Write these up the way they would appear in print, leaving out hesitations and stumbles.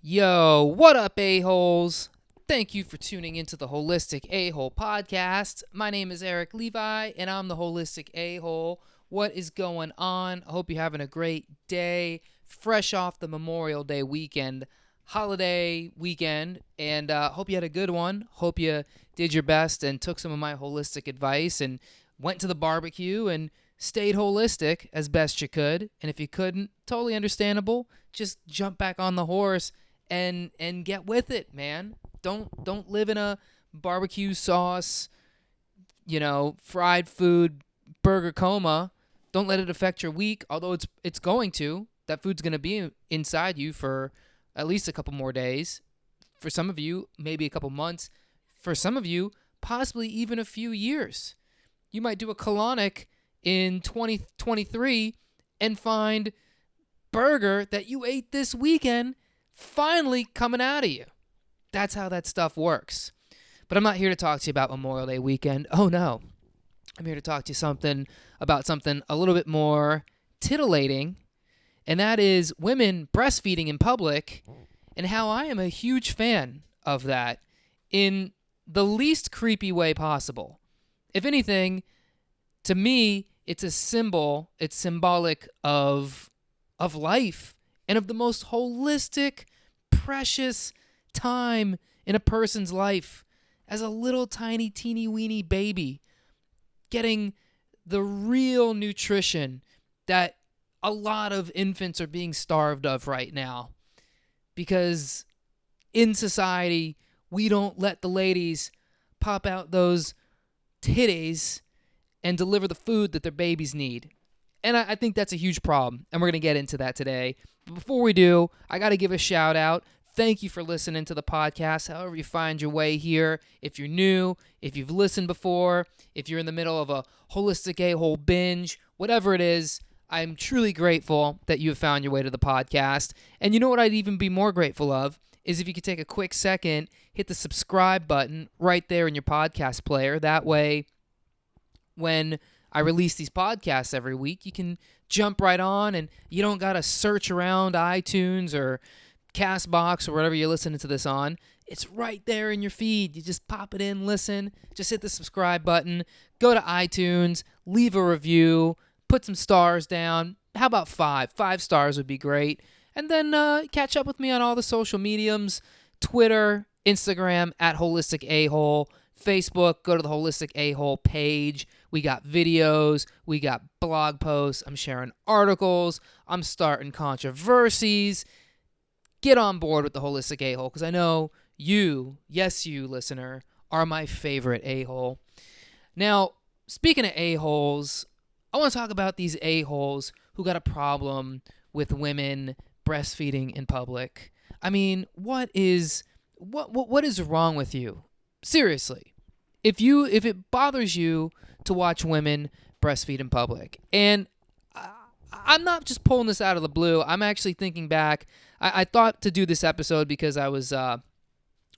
Yo, what up, a-holes? Thank you for tuning into the Holistic A-Hole podcast. My name is Eric Levi, and I'm the Holistic A-Hole. What is going on? I hope you're having a great day, fresh off the Memorial Day weekend, holiday weekend, and hope you had a good one. Hope you did your best and took some of my holistic advice and went to the barbecue and stayed holistic as best you could. And if you couldn't, totally understandable. Just jump back on the horse and get with it, man. Don't live in a barbecue sauce, fried food burger coma. Don't let it affect your week, although it's going to. That food's going to be inside you for at least a couple more days. For some of you, maybe a couple months. For some of you, possibly even a few years. You might do a colonic in 2023 and find burger that you ate this weekend finally coming out of you. That's how that stuff works. But I'm not here to talk to you about Memorial Day weekend. Oh no. I'm here to talk to you about something a little bit more titillating, and that is women breastfeeding in public and how I am a huge fan of that in the least creepy way possible. If anything, to me, it's a symbol, it's symbolic of life and of the most holistic, precious time in a person's life as a little tiny, teeny, weeny baby getting the real nutrition that a lot of infants are being starved of right now. Because in society, we don't let the ladies pop out those titties and deliver the food that their babies need. And I think that's a huge problem, and we're going to get into that today. But before we do, I got to give a shout out. Thank you for listening to the podcast, however you find your way here. If you're new, if you've listened before, if you're in the middle of a holistic a-hole binge, whatever it is, I'm truly grateful that you have found your way to the podcast. And you know what I'd even be more grateful of is if you could take a quick second, hit the subscribe button right there in your podcast player. That way, when I release these podcasts every week, you can jump right on and you don't got to search around iTunes or Castbox or whatever you're listening to this on. It's right there in your feed. You just pop it in, listen, just hit the subscribe button, go to iTunes, leave a review, put some stars down. How about 5? 5 stars would be great. And then catch up with me on all the social mediums, Twitter, Instagram, at Holistic A-Hole, Facebook, go to the Holistic A-Hole page. We got videos. We got blog posts. I'm sharing articles. I'm starting controversies. Get on board with the Holistic A-Hole because I know you, yes you, listener, are my favorite a-hole. Now, speaking of a-holes, I want to talk about these a-holes who got a problem with women breastfeeding in public. I mean, what is wrong with you? Seriously. If it bothers you to watch women breastfeed in public, and I'm not just pulling this out of the blue. I'm actually thinking back. I thought to do this episode because I was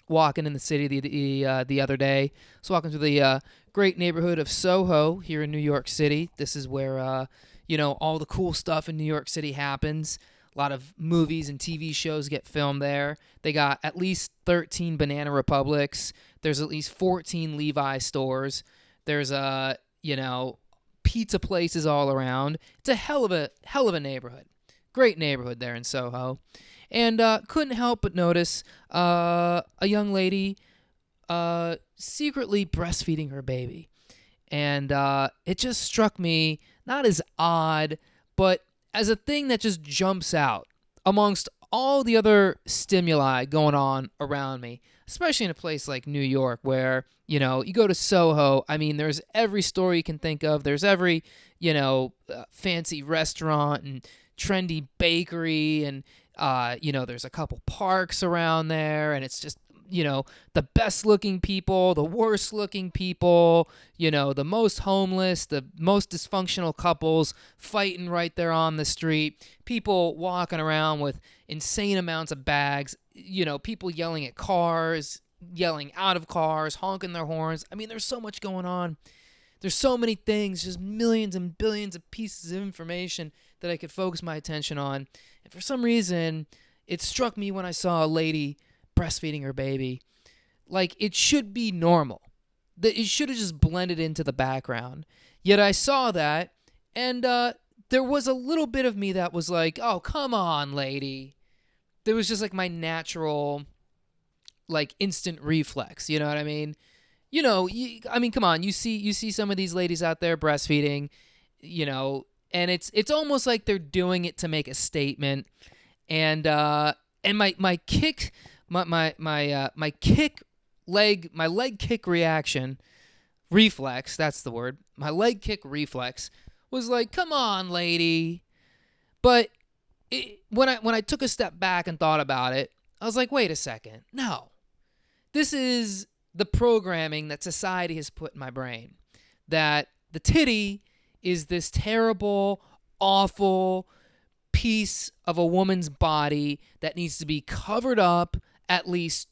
walking in the city the other day. I was walking through the great neighborhood of Soho here in New York City. This is where all the cool stuff in New York City happens. A lot of movies and TV shows get filmed there. They got at least 13 Banana Republics. There's at least 14 Levi's stores. There's pizza places all around. It's a hell of a neighborhood. Great neighborhood there in Soho. And couldn't help but notice a young lady secretly breastfeeding her baby. And it just struck me not as odd, but as a thing that just jumps out amongst all the other stimuli going on around me, especially in a place like New York where, you go to Soho. I mean, there's every store you can think of. There's every, fancy restaurant and trendy bakery. And, there's a couple parks around there. And it's just, the best looking people, the worst looking people, the most homeless, the most dysfunctional couples fighting right there on the street, people walking around with insane amounts of bags, people yelling at cars, yelling out of cars, honking their horns. I mean, there's so much going on. There's so many things, just millions and billions of pieces of information that I could focus my attention on. And for some reason, it struck me when I saw a lady breastfeeding her baby. Like, it should be normal. It should have just blended into the background. Yet I saw that, and there was a little bit of me that was like, oh, come on, lady. There was just like my natural, like, instant reflex. You know what I mean? I mean, come on. You see some of these ladies out there breastfeeding, and it's almost like they're doing it to make a statement. And my kick, my kick leg, my leg kick reaction reflex. That's the word. My leg kick reflex was like, come on, lady. But when I took a step back and thought about it, I was like, wait a second. No, this is the programming that society has put in my brain, that the titty is this terrible, awful piece of a woman's body that needs to be covered up at least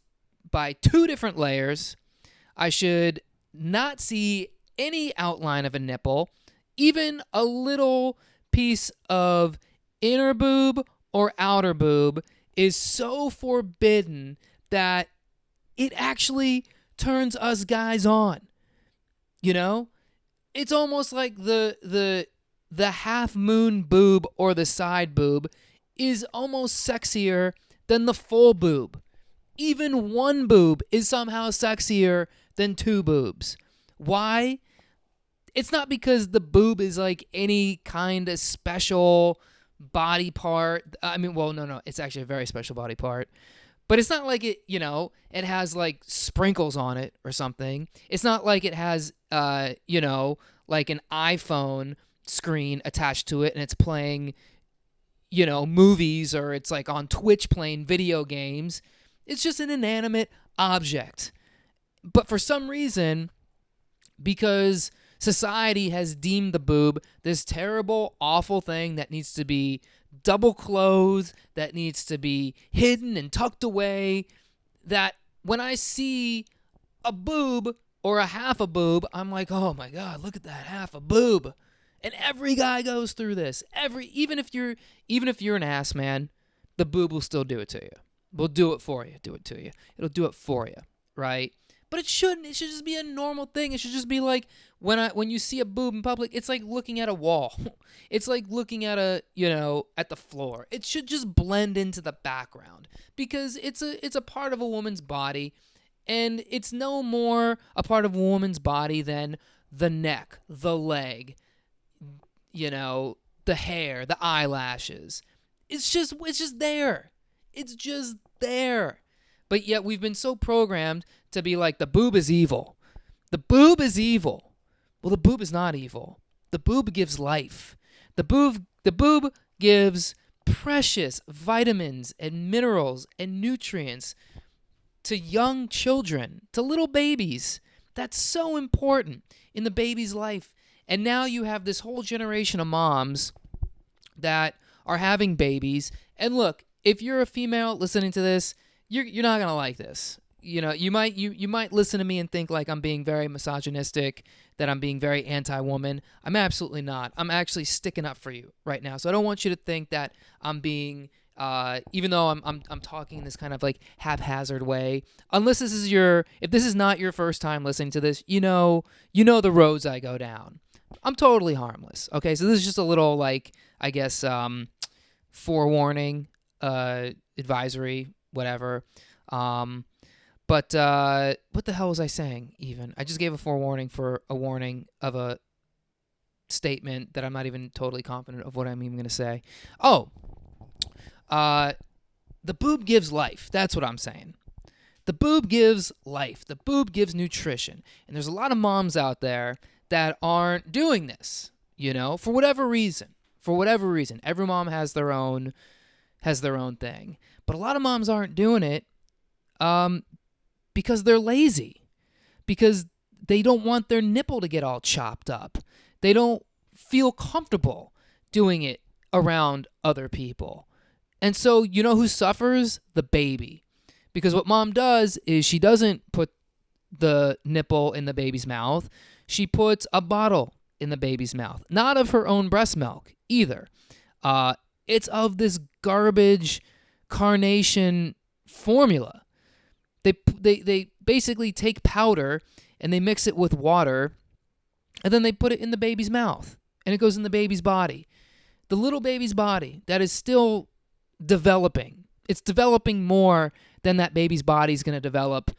by 2 different layers. I should not see any outline of a nipple, even a little piece of inner boob or outer boob is so forbidden that it actually turns us guys on. It's almost like the half moon boob or the side boob is almost sexier than the full boob. Even one boob is somehow sexier than 2 boobs. Why? It's not because the boob is like any kind of special body part. I mean, well, no, it's actually a very special body part. But it's not like it has like sprinkles on it or something. It's not like it has, like an iPhone screen attached to it and it's playing, movies, or it's like on Twitch playing video games. It's just an inanimate object. But for some reason, because society has deemed the boob this terrible, awful thing that needs to be double clothed, that needs to be hidden and tucked away, that when I see a boob or a half a boob, I'm like, oh my God, look at that half a boob. And every guy goes through this. Even if you're an ass man, the boob will still do it to you. We'll do it for you. Do it to you. It'll do it for you, right? But it shouldn't. It should just be a normal thing. It should just be like when you see a boob in public, it's like looking at a wall. It's like looking at at the floor. It should just blend into the background because it's a part of a woman's body, and it's no more a part of a woman's body than the neck, the leg, the hair, the eyelashes. It's just there. It's just there. But yet we've been so programmed to be like, the boob is evil. The boob is evil. Well, the boob is not evil. The boob gives life. The boob gives precious vitamins and minerals and nutrients to young children, to little babies. That's so important in the baby's life. And now you have this whole generation of moms that are having babies. And look, if you're a female listening to this, you're not gonna like this. You might listen to me and think like I'm being very misogynistic, that I'm being very anti-woman. I'm absolutely not. I'm actually sticking up for you right now. So I don't want you to think that I'm being, even though I'm talking in this kind of like haphazard way. Unless if this is not your first time listening to this, you know the roads I go down. I'm totally harmless. Okay, so this is just a little like, I guess, forewarning, advisory, whatever. But what the hell was I saying even? I just gave a forewarning for a warning of a statement that I'm not even totally confident of what I'm even going to say. Oh, the boob gives life. That's what I'm saying. The boob gives life. The boob gives nutrition. And there's a lot of moms out there that aren't doing this, for whatever reason. For whatever reason. Every mom has their own thing. But a lot of moms aren't doing it because they're lazy, because they don't want their nipple to get all chopped up. They don't feel comfortable doing it around other people. And so, who suffers? The baby. Because what mom does is she doesn't put the nipple in the baby's mouth. She puts a bottle in the baby's mouth. Not of her own breast milk either. It's of this garbage carnation formula. They basically take powder and they mix it with water, and then they put it in the baby's mouth, and it goes in the baby's body. The little baby's body that is still developing. It's developing more than that baby's body is going to develop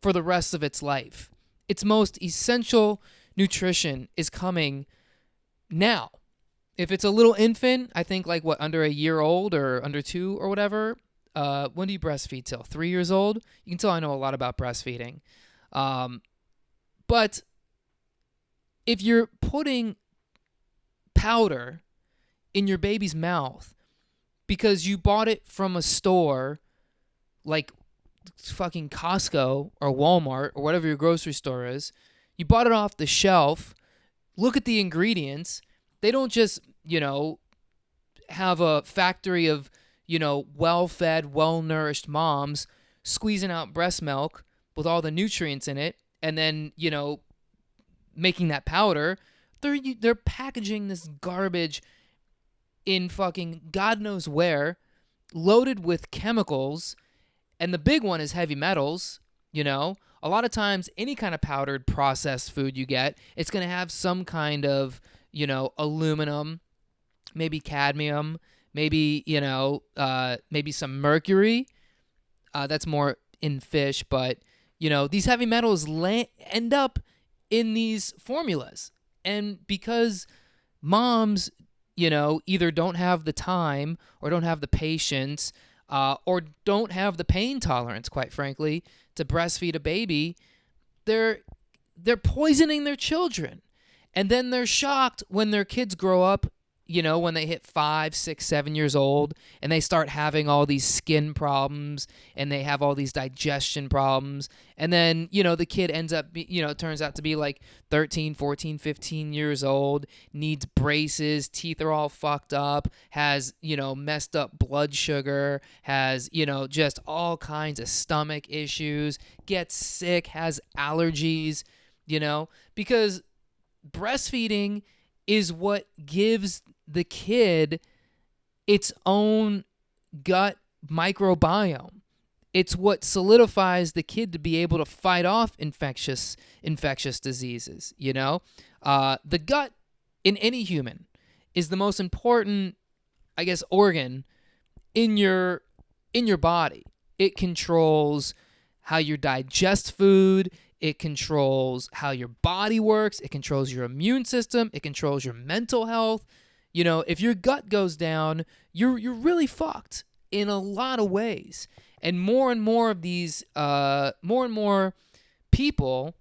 for the rest of its life. Its most essential nutrition is coming now. If it's a little infant, I think like under a year old or under 2 or whatever, when do you breastfeed till? 3 years old? You can tell I know a lot about breastfeeding. But if you're putting powder in your baby's mouth because you bought it from a store like fucking Costco or Walmart or whatever your grocery store is, you bought it off the shelf, look at the ingredients. They don't just, have a factory of, well-fed, well-nourished moms squeezing out breast milk with all the nutrients in it and then, making that powder. They're packaging this garbage in fucking God knows where, loaded with chemicals, and the big one is heavy metals. A lot of times any kind of powdered processed food you get, it's going to have some kind of, aluminum, maybe cadmium, maybe, maybe some mercury. That's more in fish, but, these heavy metals end up in these formulas. And because moms, either don't have the time or don't have the patience or don't have the pain tolerance, quite frankly, to breastfeed a baby, they're poisoning their children. And then they're shocked when their kids grow up, when they hit 5, 6, 7 years old and they start having all these skin problems and they have all these digestion problems. And then, the kid ends up, turns out to be like 13, 14, 15 years old, needs braces, teeth are all fucked up, has, messed up blood sugar, has, just all kinds of stomach issues, gets sick, has allergies, because breastfeeding is what gives the kid its own gut microbiome. It's what solidifies the kid to be able to fight off infectious diseases. The gut in any human is the most important, I guess, organ in your body. It controls how you digest food. It controls how your body works. It controls your immune system. It controls your mental health. If your gut goes down, you're really fucked in a lot of ways. And more of these, more and more people,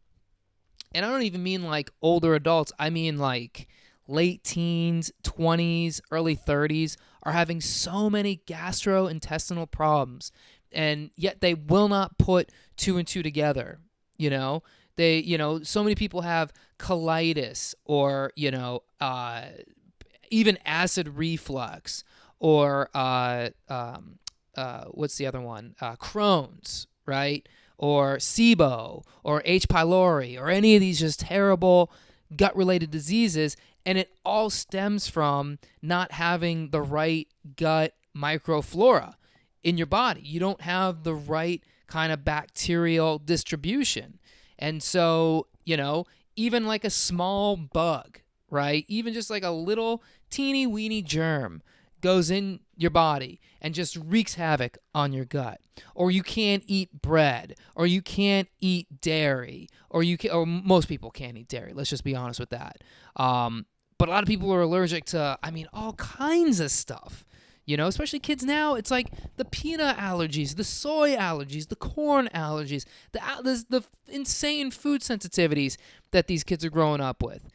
and I don't even mean like older adults, I mean like late teens, 20s, early 30s, are having so many gastrointestinal problems, and yet they will not put 2 and 2 together. So many people have colitis or, even acid reflux or, what's the other one? Crohn's, right? Or SIBO or H. pylori or any of these just terrible gut-related diseases. And it all stems from not having the right gut microflora in your body. You don't have the right kind of bacterial distribution. And so, even like a small bug, right? Even just like a little teeny weeny germ goes in your body and just wreaks havoc on your gut. Or you can't eat bread, or you can't eat dairy, or most people can't eat dairy. Let's just be honest with that. But a lot of people are allergic to, all kinds of stuff. Especially kids now, it's like the peanut allergies, the soy allergies, the corn allergies, the insane food sensitivities that these kids are growing up with.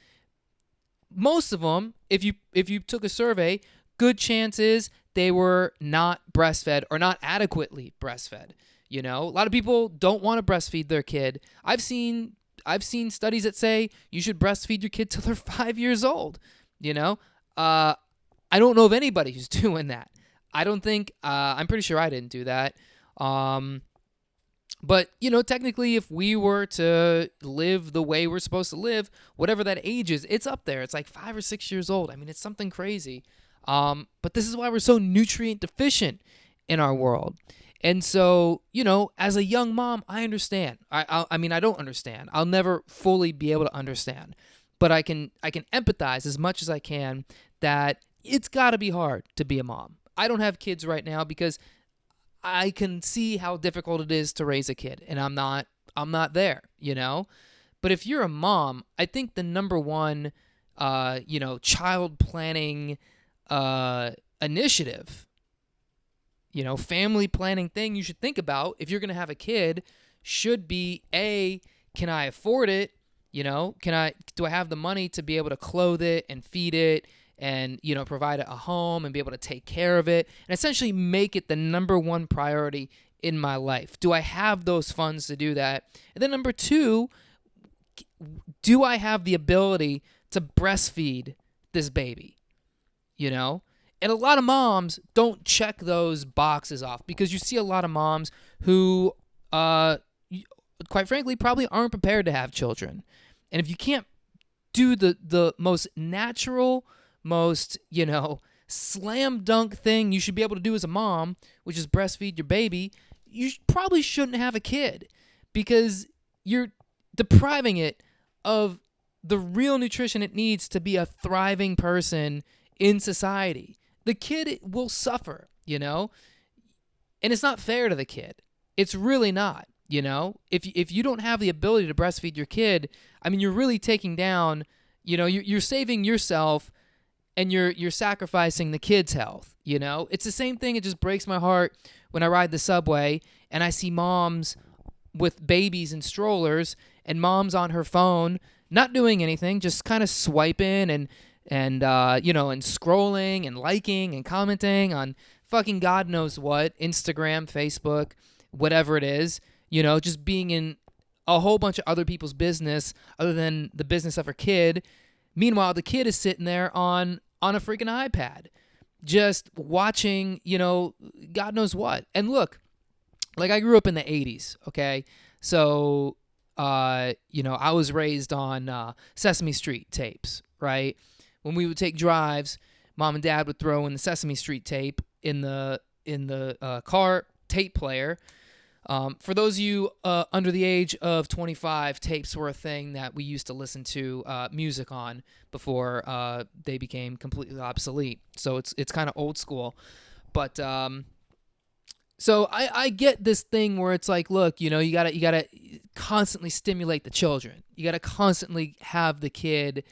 Most of them, if you took a survey, good chances they were not breastfed or not adequately breastfed. A lot of people don't want to breastfeed their kid. I've seen studies that say you should breastfeed your kid till they're 5 years old. I don't know of anybody who's doing that. I don't think, I'm pretty sure I didn't do that. But, technically if we were to live the way we're supposed to live, whatever that age is, it's up there. It's like 5 or 6 years old. It's something crazy. But this is why we're so nutrient deficient. in our world. And so, as a young mom, I understand. I mean, I don't understand. I'll never fully be able to understand, but I can empathize as much as I can that it's got to be hard to be a mom. I don't have kids right now because I can see how difficult it is to raise a kid, and I'm not there, But if you're a mom, I think the number one, child planning initiative, family planning thing you should think about if you're going to have a kid should be, A, can I afford it? Do I have the money to be able to clothe it and feed it and, provide it a home and be able to take care of it and essentially make it the number one priority in my life? Do I have those funds to do that? And then number two, do I have the ability to breastfeed this baby? And a lot of moms don't check those boxes off because you see a lot of moms who, quite frankly, probably aren't prepared to have children. And if you can't do the most natural, most, slam dunk thing you should be able to do as a mom, which is breastfeed your baby, you probably shouldn't have a kid because you're depriving it of the real nutrition it needs to be a thriving person in society. The kid will suffer, and it's not fair to the kid. It's really not, If you don't have the ability to breastfeed your kid, I mean, you're really taking down, you're saving yourself and you're sacrificing the kid's health, It's the same thing. It just breaks my heart when I ride the subway and I see moms with babies in strollers and mom's on her phone, not doing anything, just kind of swiping and scrolling and liking and commenting on fucking God knows what, Instagram, Facebook, whatever it is, just being in a whole bunch of other people's business other than the business of her kid. Meanwhile, the kid is sitting there on a freaking iPad, just watching, God knows what. And look, like I grew up in the 80s, okay? So, I was raised on Sesame Street tapes, right? When we would take drives, mom and dad would throw in the Sesame Street tape in the car tape player. For those of you under the age of 25, tapes were a thing that we used to listen to music on before they became completely obsolete. So it's kind of old school. But so I get this thing where it's like, look, you gotta constantly stimulate the children. You gotta constantly have the kid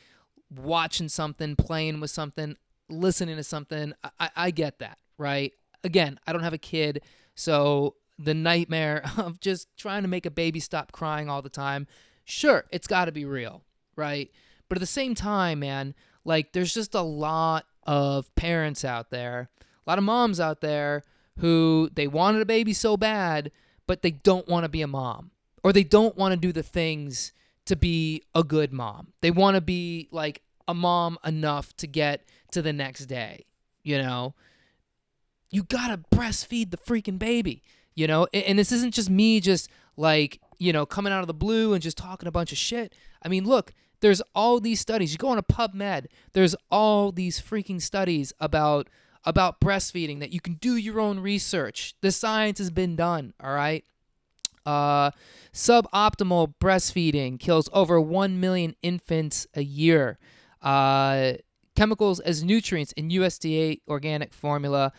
watching something, playing with something, listening to something. I get that, right? Again, I don't have a kid, so the nightmare of just trying to make a baby stop crying all the time, sure, it's got to be real, right? But at the same time, man, like there's just a lot of parents out there, a lot of moms out there who they wanted a baby so bad, but they don't want to be a mom, or they don't want to do the things to be a good mom. They want to be like a mom enough to get to the next day, You gotta breastfeed the freaking baby, And this isn't just me just like, coming out of the blue and just talking a bunch of shit. I mean, look, there's all these studies. You go on a PubMed, there's all these freaking studies about breastfeeding that you can do your own research. The science has been done, all right? Suboptimal breastfeeding kills over 1 million infants a year. Chemicals as nutrients in USDA organic formula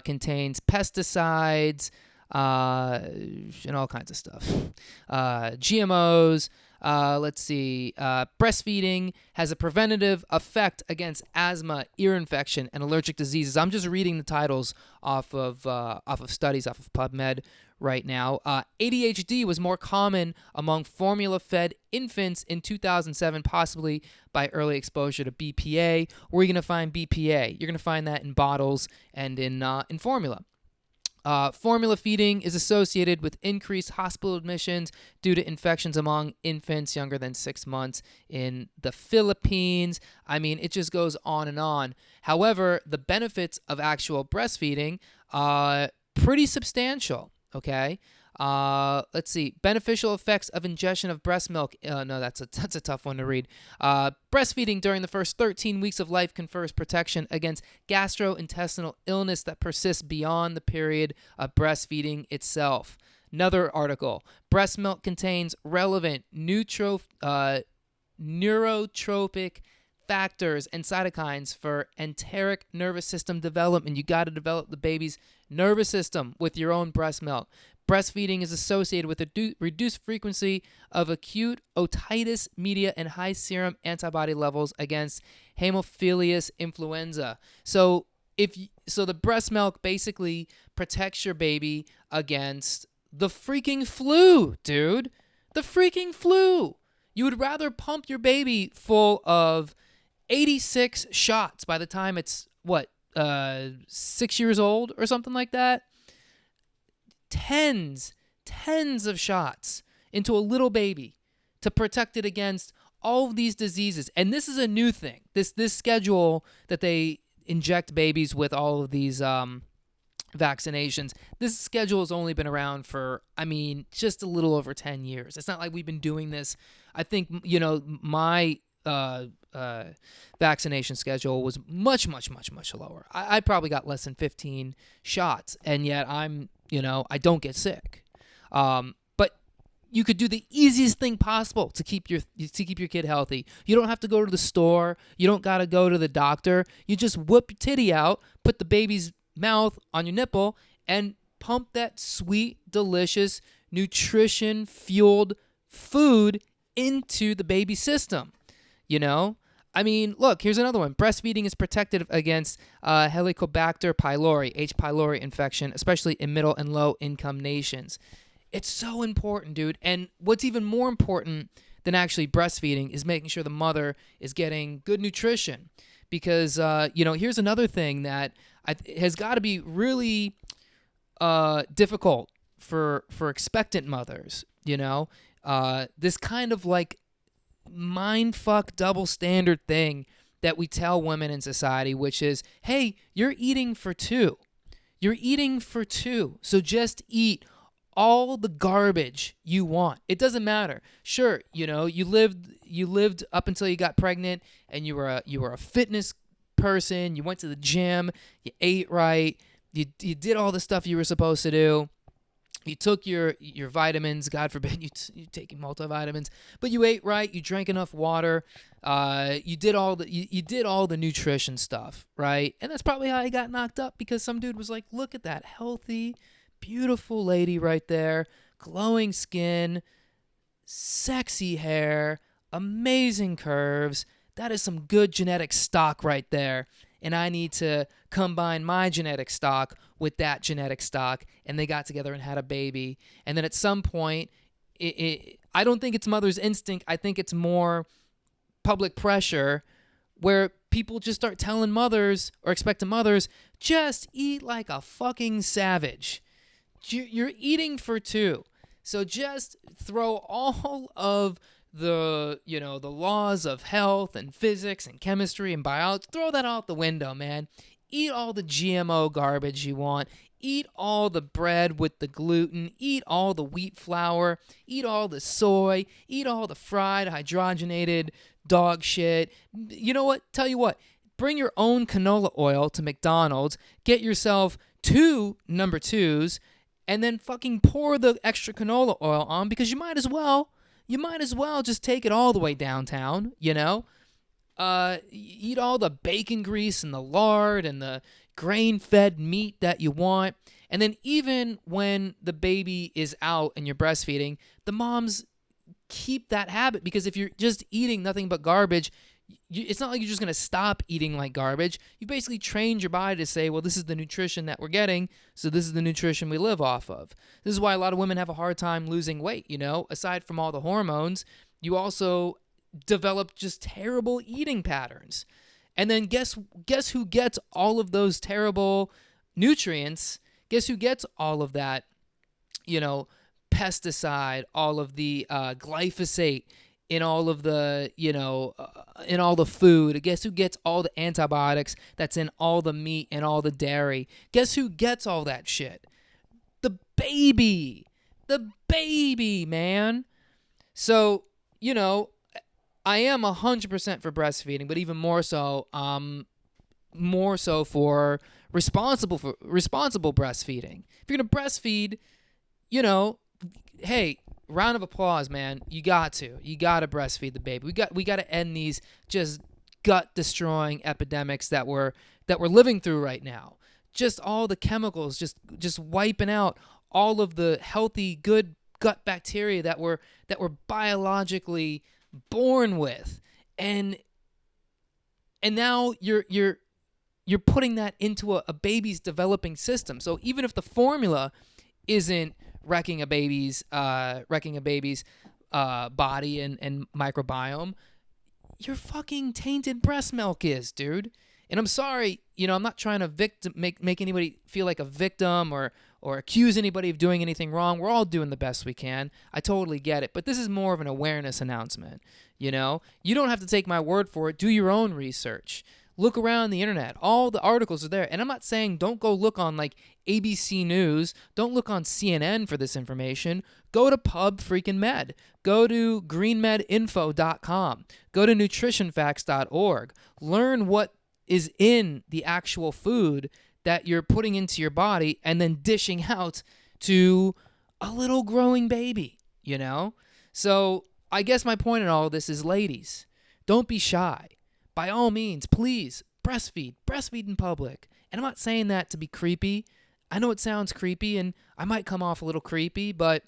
contains pesticides and all kinds of stuff. GMOs. Let's see. Breastfeeding has a preventative effect against asthma, ear infection, and allergic diseases. I'm just reading the titles off of studies off of PubMed right now. ADHD was more common among formula-fed infants in 2007, possibly by early exposure to BPA. Where are you going to find BPA? You're going to find that in bottles and in formula. Formula feeding is associated with increased hospital admissions due to infections among infants younger than 6 months in the Philippines. I mean, it just goes on and on. However, the benefits of actual breastfeeding are pretty substantial, okay? Let's see. Beneficial effects of ingestion of breast milk. No, that's a tough one to read. Breastfeeding during the first 13 weeks of life confers protection against gastrointestinal illness that persists beyond the period of breastfeeding itself. Another article. Breast milk contains relevant neurotropic factors and cytokines for enteric nervous system development. You got to develop the baby's nervous system with your own breast milk. Breastfeeding is associated with a reduced frequency of acute otitis media and high serum antibody levels against Haemophilus influenza. So the breast milk basically protects your baby against the freaking flu, dude. The freaking flu. You would rather pump your baby full of 86 shots by the time it's, 6 years old or something like that? Tens of shots into a little baby to protect it against all of these diseases. And this is a new thing. This schedule that they inject babies with all of these vaccinations. This schedule has only been around for, just a little over 10 years. It's not like we've been doing this. I think, my vaccination schedule was much, much, much, much lower. I probably got less than 15 shots, and yet I don't get sick. But you could do the easiest thing possible to keep your kid healthy. You don't have to go to the store. You don't got to go to the doctor. You just whoop your titty out, put the baby's mouth on your nipple, and pump that sweet, delicious, nutrition-fueled food into the baby's system. Look, here's another one. Breastfeeding is protective against Helicobacter pylori, H. pylori infection, especially in middle and low-income nations. It's so important, dude. And what's even more important than actually breastfeeding is making sure the mother is getting good nutrition. Because, here's another thing that has got to be really difficult for expectant mothers, this kind of like mindfuck double standard thing that we tell women in society, which is, hey, you're eating for two. You're eating for two. So just eat all the garbage you want. It doesn't matter. Sure, you lived up until you got pregnant and you were a fitness person. You went to the gym, you ate right, you did all the stuff you were supposed to do. You took your vitamins. God forbid you taking multivitamins, but you ate right. You drank enough water. You did all the nutrition stuff, right? And that's probably how I got knocked up, because some dude was like, "Look at that healthy, beautiful lady right there, glowing skin, sexy hair, amazing curves. That is some good genetic stock right there. And I need to combine my genetic stock with that genetic stock." And they got together and had a baby. And then at some point, I don't think it's mother's instinct. I think it's more public pressure, where people just start telling mothers, or expecting mothers, just eat like a fucking savage. You're eating for two. So just throw all of the laws of health and physics and chemistry and biology, throw that out the window, man. Eat all the GMO garbage you want. Eat all the bread with the gluten. Eat all the wheat flour. Eat all the soy. Eat all the fried, hydrogenated dog shit. You know what? Tell you what. Bring your own canola oil to McDonald's. Get yourself 2 number 2s, and then fucking pour the extra canola oil on, because you might as well just take it all the way downtown, Eat all the bacon grease and the lard and the grain-fed meat that you want. And then even when the baby is out and you're breastfeeding, the moms keep that habit, because if you're just eating nothing but garbage, it's not like you're just going to stop eating like garbage. You basically trained your body to say, well, this is the nutrition that we're getting, so this is the nutrition we live off of. This is why a lot of women have a hard time losing weight, Aside from all the hormones, you also develop just terrible eating patterns. And then guess who gets all of those terrible nutrients? Guess who gets all of that, pesticide, all of the glyphosate in all of the, in all the food? Guess who gets all the antibiotics that's in all the meat and all the dairy? Guess who gets all that shit? The baby. the baby, man. So, I am 100% for breastfeeding, but even more so, more so for responsible breastfeeding. If you're gonna breastfeed, you know, hey, round of applause, man. You got to breastfeed the baby. We got to end these just gut destroying epidemics that we're living through right now. Just all the chemicals, just wiping out all of the healthy, good gut bacteria that we're biologically born with, and now you're putting that into a baby's developing system. So even if the formula isn't wrecking a baby's body and microbiome, your fucking tainted breast milk is, dude. And I'm sorry, I'm not trying to make anybody feel like a victim or accuse anybody of doing anything wrong. We're all doing the best we can. I totally get it. But this is more of an awareness announcement, You don't have to take my word for it. Do your own research. Look around the internet. All the articles are there. And I'm not saying don't go look on like ABC News. Don't look on CNN for this information. Go to Pub Freaking Med. Go to greenmedinfo.com. Go to nutritionfacts.org. Learn what is in the actual food that you're putting into your body and then dishing out to a little growing baby, So I guess my point in all of this is, ladies, don't be shy. By all means, please, breastfeed in public. And I'm not saying that to be creepy. I know it sounds creepy, and I might come off a little creepy, but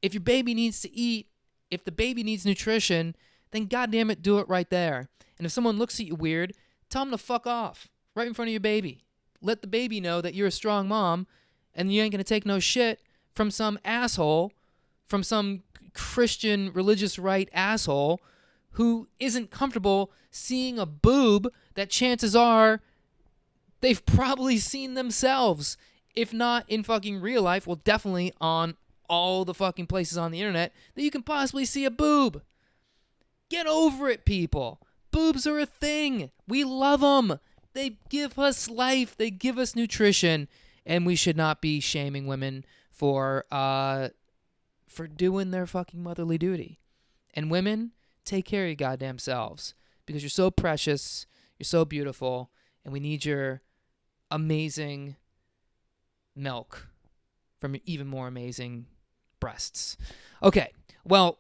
if your baby needs to eat, if the baby needs nutrition, then goddamn it, do it right there. And if someone looks at you weird, tell them to fuck off right in front of your baby. Let the baby know that you're a strong mom, and you ain't going to take no shit from some asshole, from some Christian religious right asshole who isn't comfortable seeing a boob that chances are they've probably seen themselves. If not in fucking real life, well, definitely on all the fucking places on the internet that you can possibly see a boob. Get over it, people. Boobs are a thing. We love them. They give us life. They give us nutrition. And we should not be shaming women for doing their fucking motherly duty. And women, take care of your goddamn selves, because you're so precious, you're so beautiful, and we need your amazing milk from your even more amazing breasts. Okay, well,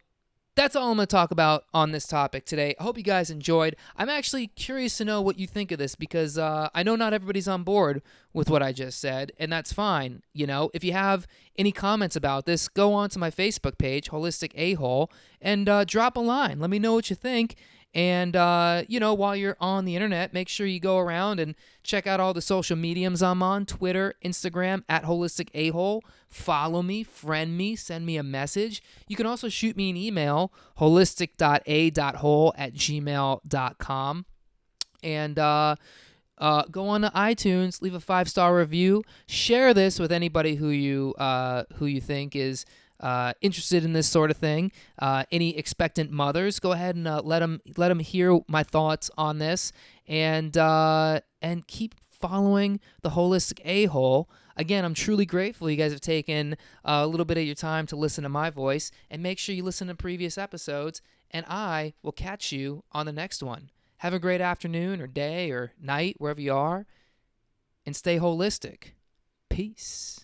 that's all I'm going to talk about on this topic today. I hope you guys enjoyed. I'm actually curious to know what you think of this, because I know not everybody's on board with what I just said, and that's fine. If you have any comments about this, go on to my Facebook page, Holistic A-Hole, and drop a line. Let me know what you think. And, while you're on the internet, make sure you go around and check out all the social mediums I'm on: Twitter, Instagram, @HolisticAhole. Follow me, friend me, send me a message. You can also shoot me an email, holistic.a.hole@gmail.com. And go on to iTunes, leave a 5-star review. Share this with anybody who you think is interested in this sort of thing. Any expectant mothers, go ahead and let them hear my thoughts on this, and keep following the Holistic A-Hole. Again, I'm truly grateful you guys have taken a little bit of your time to listen to my voice, and make sure you listen to previous episodes, and I will catch you on the next one. Have a great afternoon or day or night, wherever you are, and stay holistic. Peace.